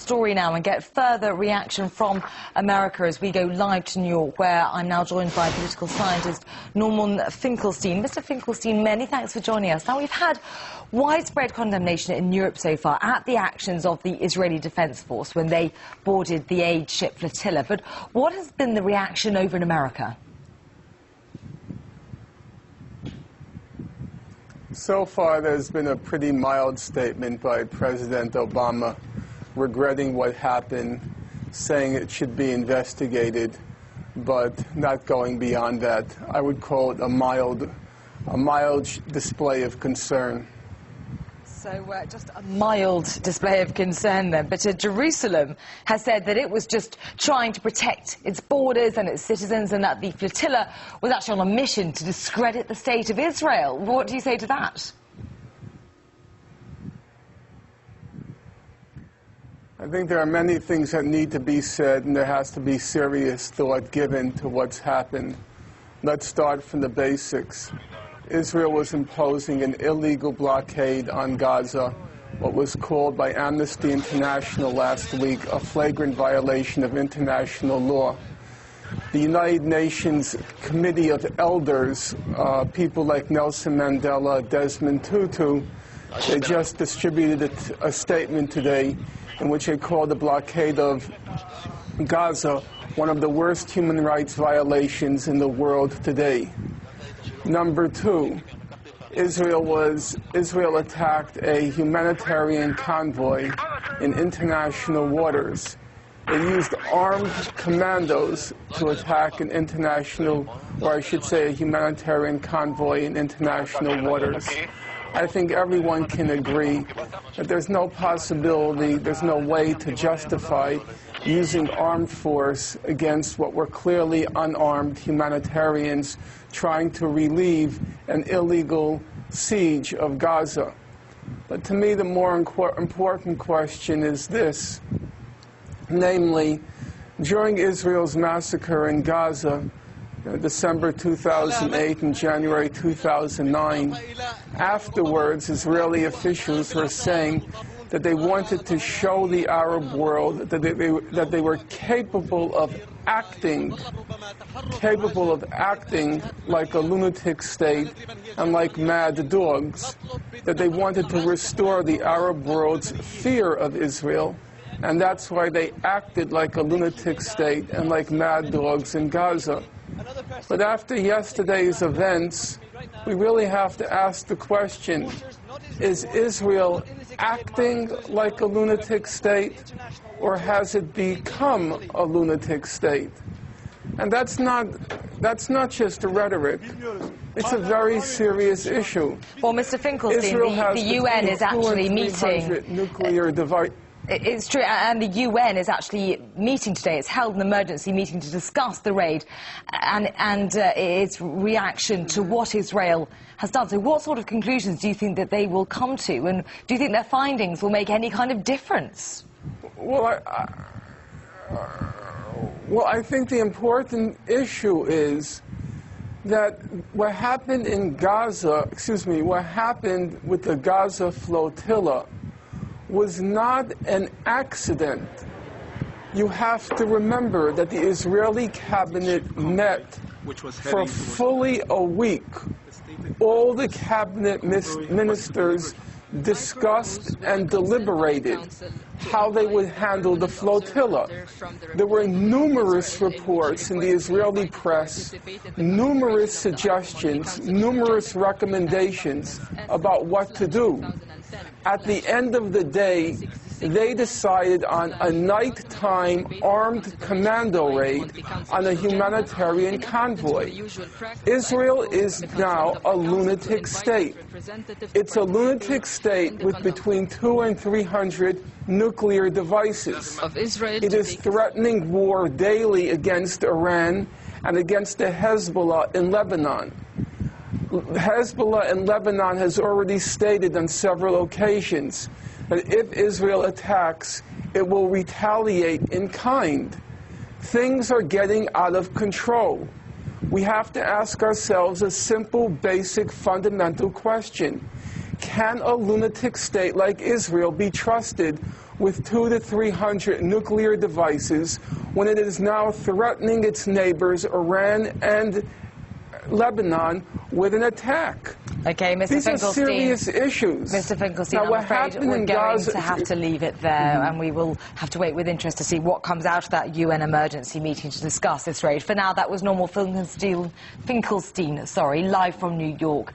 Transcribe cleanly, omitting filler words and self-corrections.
story now and get further reaction from America as we go live to New York, where I'm now joined by political scientist Norman Finkelstein. Mr. Finkelstein, many thanks for joining us. Now, we've had widespread condemnation in Europe so far at the actions of the Israeli Defense Force when they boarded the aid ship flotilla. But what has been the reaction over in America? So far, there's been a pretty mild statement by President Obama regretting what happened, saying it should be investigated, but not going beyond that. I would call it a mild display of concern. So just a mild display of concern then. But Jerusalem has said that it was just trying to protect its borders and its citizens, and that the flotilla was actually on a mission to discredit the state of Israel. What do you say to that? I think there are many things that need to be said, and there has to be serious thought given to what's happened. Let's start from the basics. Israel was imposing an illegal blockade on Gaza, what was called by Amnesty International last week a flagrant violation of international law. The United Nations Committee of Elders, people like Nelson Mandela, Desmond Tutu, they just distributed a statement today in which they called the blockade of Gaza one of the worst human rights violations in the world today. Number two, Israel attacked a humanitarian convoy in international waters. They used armed commandos to attack an international, or I should say a humanitarian convoy in international waters. I think everyone can agree that there's no possibility, there's no way to justify using armed force against what were clearly unarmed humanitarians trying to relieve an illegal siege of Gaza. But to me, the more important question is this. Namely, during Israel's massacre in Gaza, December 2008 and January 2009, afterwards, Israeli officials were saying that they wanted to show the Arab world that they were capable of acting like a lunatic state and like mad dogs, that they wanted to restore the Arab world's fear of Israel, and that's why they acted like a lunatic state and like mad dogs in Gaza. But after yesterday's events, we really have to ask the question, is Israel acting like a lunatic state, or has it become a lunatic state? And that's not just a rhetoric. It's a very serious issue. Well, Mr. Finkelstein, the UN is actually meeting. Nuclear device. It's true, and the UN is actually meeting today. It's held an emergency meeting to discuss the raid and its reaction to what Israel has done. So what sort of conclusions do you think that they will come to, and do you think their findings will make any kind of difference? Well, I think the important issue is that what happened in Gaza, what happened with the Gaza flotilla was not an accident. You have to remember that the Israeli cabinet met for fully a week. All the cabinet ministers discussed and deliberated how they would handle the flotilla. There were numerous reports in the Israeli press, numerous suggestions, numerous recommendations about what to do. At the end of the day, they decided on a nighttime armed commando raid on a humanitarian convoy. Israel is now a lunatic state. It's a lunatic state with between 200 and 300 nuclear devices. It is threatening war daily against Iran and against the Hezbollah in Lebanon. Hezbollah in Lebanon has already stated on several occasions that if Israel attacks, it will retaliate in kind. Things are getting out of control. We have to ask ourselves a simple, basic, fundamental question. Can a lunatic state like Israel be trusted with 200 to 300 nuclear devices when it is now threatening its neighbors, Iran and Lebanon, with an attack. Okay, Mr. These Finkelstein. are serious issues. Mr. Finkelstein, now, I'm afraid we're going to have to leave it there, and we will have to wait with interest to see what comes out of that UN emergency meeting to discuss this raid. For now, that was Normal Finkelstein, live from New York.